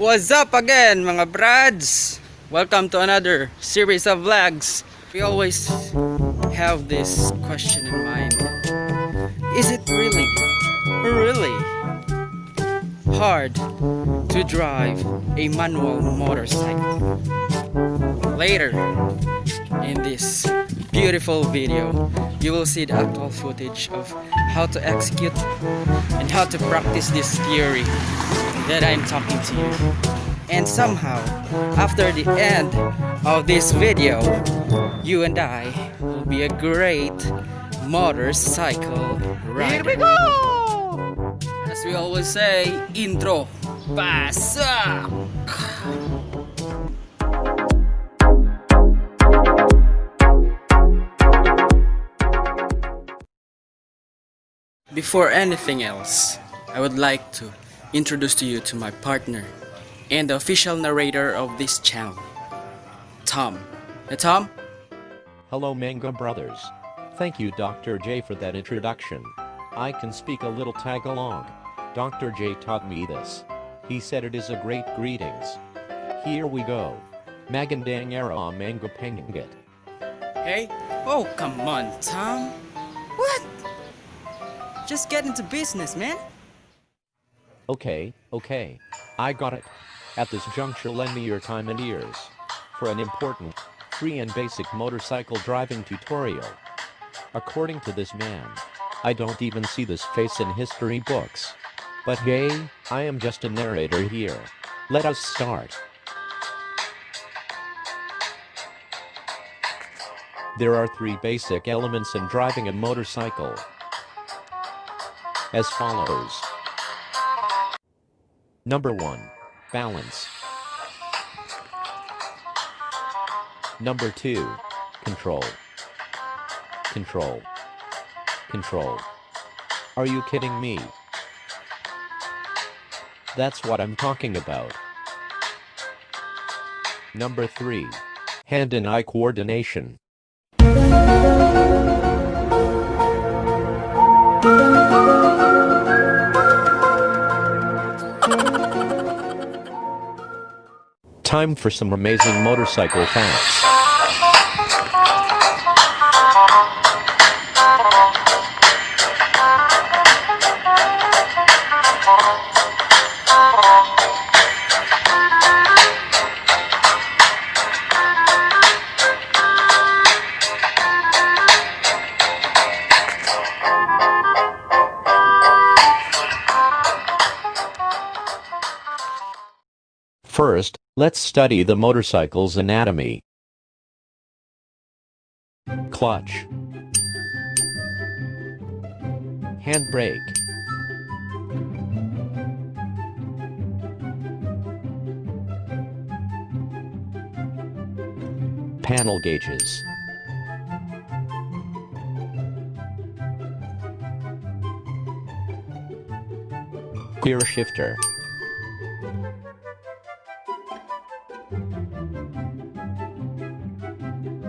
What's up again mga brads? Welcome to another series of vlogs. We always have this question in mind. Is it really hard to drive a manual motorcycle? Later in this beautiful video, you will see the actual footage of how to execute and how to practice this theory that I'm talking to you. And somehow, after the end of this video, you and I will be a great motorcycle rider. Here we go! As we always say, intro, pasak! Before anything else, I would like to introduce to you to my partner and the official narrator of this channel, Tom. Hey, Tom? Hello Manga Brothers. Thank you Dr. J for that introduction. I can speak a little Tagalog. Dr. J taught me this. He said it is a great greetings. Here we go. Magandang araw Manga Pangit. Hey? Oh, come on, Tom. What? Just get into business, man. Okay. I got it. At this juncture lend me your time and ears for an important, free and basic motorcycle driving tutorial. According to this man, I don't even see this face in history books. But hey, I am just a narrator here. Let us start. There are 3 basic elements in driving a motorcycle. As follows. Number 1. Balance. Number 2. Control. Are you kidding me? That's what I'm talking about. Number 3. Hand and eye coordination. Time for some amazing motorcycle facts. First, let's study the motorcycle's anatomy. Clutch. Handbrake. Panel gauges. Gear shifter.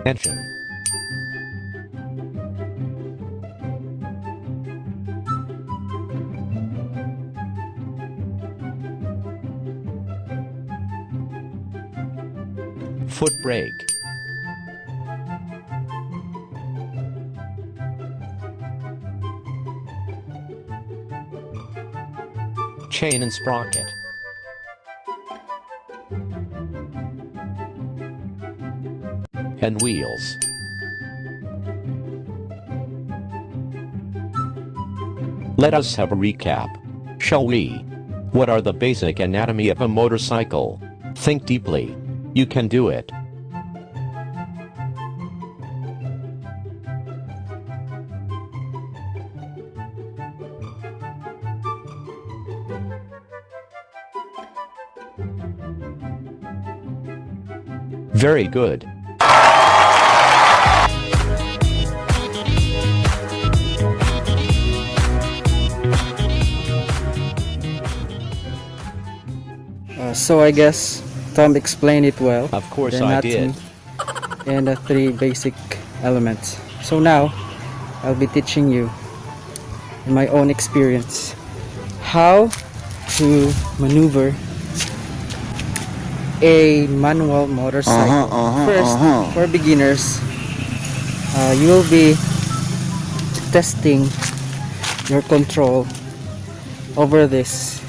Engine. Foot brake. Chain and sprocket. And wheels. Let us have a recap, shall we? What are the basic anatomy of a motorcycle? Think deeply. You can do it. Very good. So I guess Tom explained it well. Of course the I anatomy did. And the 3 basic elements. So now, I'll be teaching you in my own experience how to maneuver a manual motorcycle. First, for beginners, you will be testing your control over this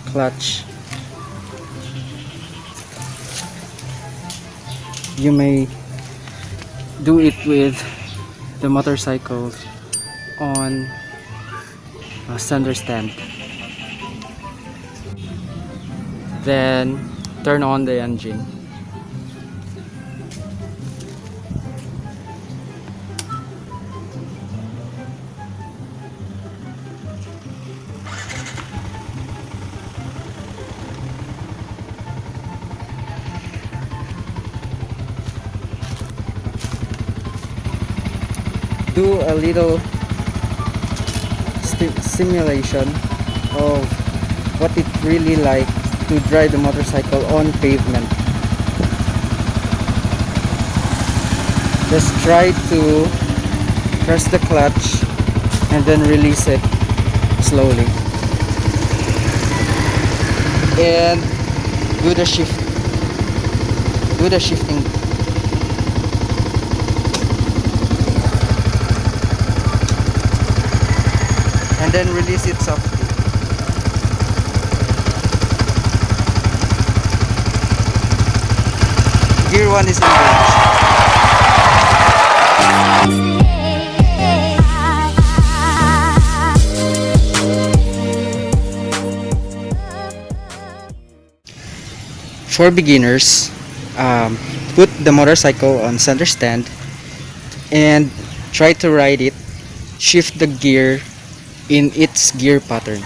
clutch. You may do it with the motorcycle on a center stand. Then turn on the engine. Do a little simulation of what it really like to drive the motorcycle on pavement. Just try to press the clutch and then release it slowly, and do the shifting. And then release it softly. Gear 1 is engaged. For beginners, put the motorcycle on center stand and try to ride it. Shift the gear in its gear pattern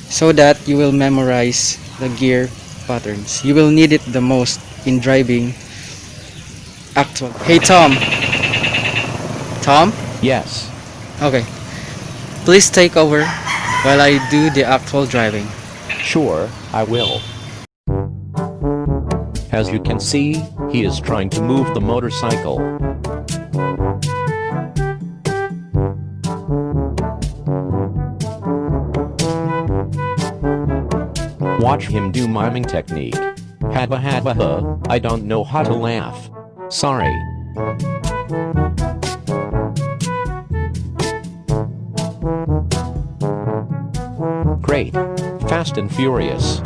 so that you will memorize the gear patterns. You will need it the most in driving actual. Hey Tom. Tom? Yes. Okay. Please take over while I do the actual driving. Sure, I will. As you can see, he is trying to move the motorcycle. Watch him do miming technique. Hadba hadba huh, I don't know how to laugh. Sorry. Great. Fast and Furious.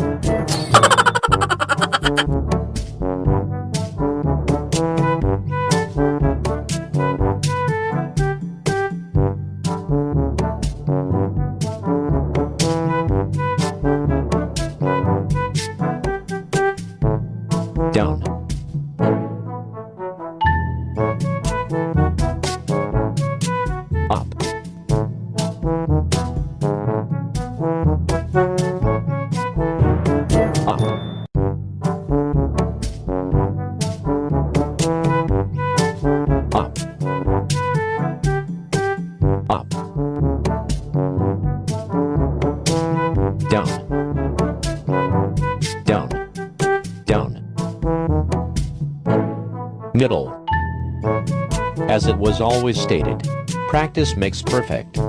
Down. Up. Up. Up. Up. Down. Down. Down. Middle. As it was always stated, practice makes perfect.